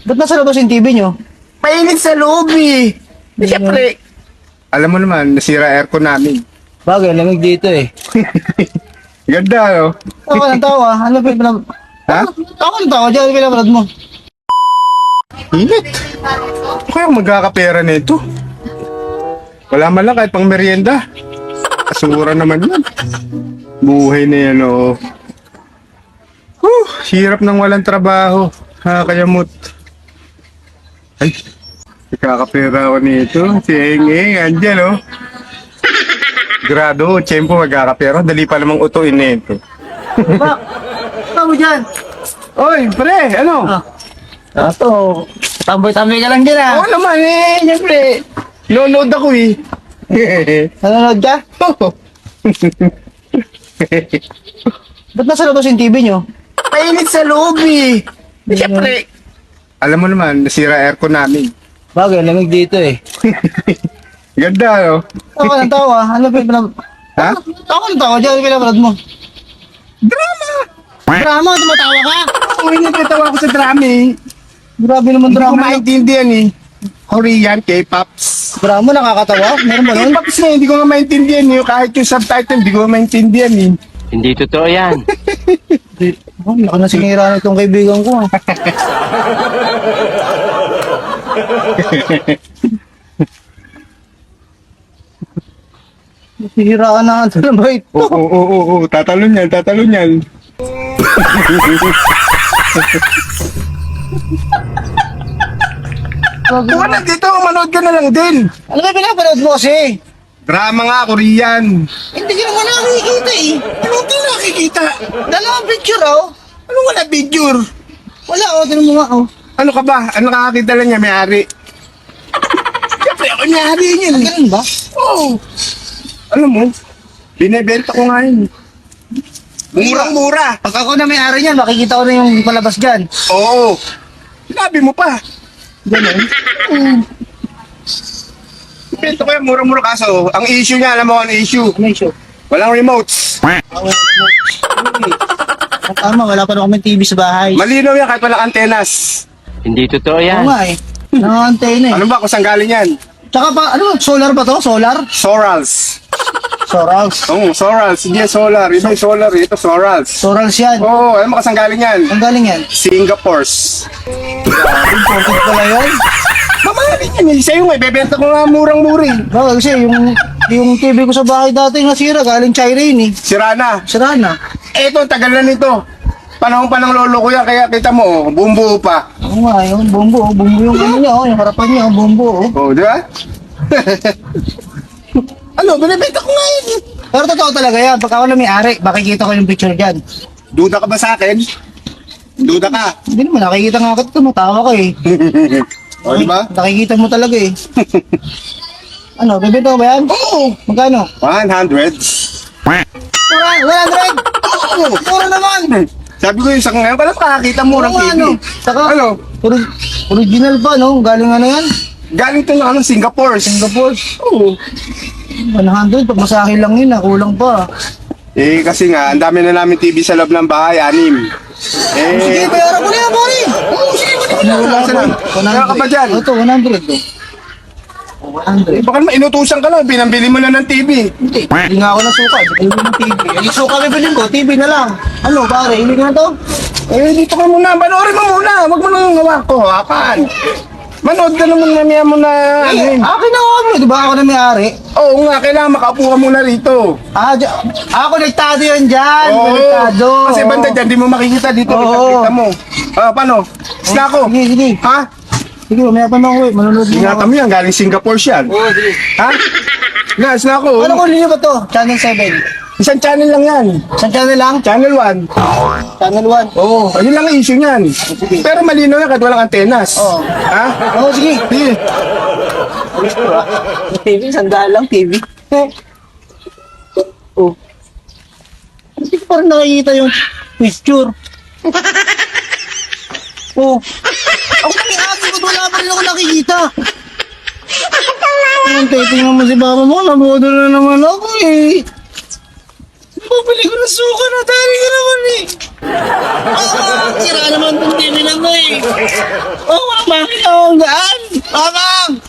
Ba't nasa labas yung TV nyo? Mainit sa loob eh. Siyempre, alam mo naman, nasira aircon namin. Bagay, lamig dito eh. Ganda, no? Tawa ng tawa. Ano pa yung Ha? Tawa ng tawa. Diyan pinapanood mo. Init. Kaya magkakapera na ito. Wala man lang kahit pang merienda. Kasura naman yan. Buhay na yan, oh. Hirap ng walang trabaho. Kayamot. Ay, magkakapera ako nito. Si Eng, andyan, oh. Grado, tiyempo magkakapera. Dali pa namang utuin na ito. Bak! Ano mo dyan? Oy, pre, ano? Ato. Tamboy-tamboy ka lang dyan ah. Oo naman eh, siyempre. Nonood ako eh. Nanonood ka? Oo. Ba't nasa labas yung TV nyo? Mainit sa loob eh. Siyempre. Alam mo naman, nasira aircon namin. Bagay, lamig dito eh. Ganda, no? Tawa ng tawa. Ano pa yung Ha? Tawa ng tawa. Diyan pinapanood mo. Drama! Drama, tumatawa ka? Oo, nagtatawa ako sa drama eh. Grabe naman Hindi ko drama. maintindihan eh. Korean, K-pops. Drama, nakakatawa? Meron ba nun? K-pops na hindi ko nga maintindihan eh. Kahit yung subtitle, hindi ko nga maintindihan eh. Hindi totoo yan. Oh, laki na sinira na itong kaibigan ko ah. Nasihiraan na ito na ba ito? Oo. Tatalon yan, tatalon yan. Kung nandito, manood ka na lang din. Ano ba pinapanood mo kasi? Drama nga, Korean. Hindi ka naman nakikita eh. Ano hindi nakikita? Dalawang picture oh. Ano wala picture? Wala oh, tinan mo nga oh. Ano ka ba? Ano nakakita lang niya, may-ari? Siyempre ako may-ari niyan. Ganun ba? Oo. Alam mo, binibenta ko nga yun. Murang-mura. Pag ako na may-ari niyan, makikita ko na yung palabas dyan. Oo. Sinabi mo pa. Ganun? Benta ko yan, murang-mura kaso. Ang issue niya, alam mo ano issue? Ano yung show? Walang remotes. Tama, wala pa na kami TV sa bahay. Malinaw yan kahit walang antenas. Hindi totoo Oo yan. nga eh. Nakakantay na eh. Ano ba kung saan galing yan? Tsaka pa, ano, solar ba to? Solar? Sorals. Sorals. Oo, Sorals. Hindi yan solar. Iba yung solar. Ito Sorals. Sorals yan. Oo, alam mo kung saan galing yan? Ang galing yan. Singapore's. Imported pala yun. Mamahalin yan eh. Sa'yo nga, ibebenta ko nga murang-muri. Bakit kasi yung TV ko sa bahay dati nasira, galing China yun eh. Sira na. Sira na. Eto, tagal na nito. Panahon pa ng lolo ko yan, kaya kita mo, oh, bumbuo pa. Oo nga, yung bumbo. Bumbo yung ano niya, oh, yung harapan niya, oh, bumbo. Oh. Oh, di ba? Ano, binibenta ko nga yun. Pero totoo talaga yan. Pag ako na may-ari, makikita ko yung picture dyan. Duda ka ba sa akin? Duda ka. Hindi naman, nakikita nga kita, matawa ka eh. O, di ba? Nakikita mo talaga eh. Ano, bibenta mo ba yan? Oo. Magkano? 100. 100! Oo. Mura naman! Sabi ko yung sa ngayon, pala makakita mo ng Oo nga, TV. ano. Saka, Ano? original pa, no? Galing ano yan? Galing to ng Singapore. Singapore. Oo. 100, pag masahe lang yun, kulang pa. Eh, kasi nga, ang dami na namin TV sa loob ng bahay, 6. Sige, Eh, bayaran ko na yan, pare! oo, sige, kunin mo Wala na. Saan na? Kaya ka ba dyan? Ito, 100 to. 100. Baka inutusan ka lang, pinambili mo na ng TV. Hindi, hindi nga ako nasuka. Hindi ko ng TV. Yung suka bibilin ko, TV na lang. Ano, pare, hindi na to? Eh, dito ka muna. Panoorin mo muna. Huwag mo nang hawak ko. Hawakan. Manood ka naman mamaya mo na. Ano Eh, yun. akin na ako, di ba ako na may-ari? Oo nga, kailangan makaupo ka muna rito. Ako konektado yun dyan. Konektado. Kasi banda dyan, di mo makikita dito. Oo. Kita mo. Paano? Isla ko. Sige, sige. Ha? Sige, mamaya pa na ako eh. Manunod mo Ingatan mo yan, galing Singapore siyan. Oo, sige. Ha? Nga, isla ko. Ano kunin niyo ba to? Channel 7. Isang channel lang yan. Isang channel lang? Channel 1. Channel 1. Oo, ayun lang ang issue niyan. Pero malinaw yan kahit walang antenas. Oo. Ha? Oo, sige. Sige. TV, sandaan lang TV. Oh. Hindi ko parang nakikita yung picture. Oh. Ako na may ate ko, wala pa rin ako nakikita. Ang tingnan mo si mama mo, nabodo na naman ako eh. pabili ko ng suka na tari ka naman eh. Sira naman itong TV lang na eh. Mamang, ikaw ang gaan. Mamang!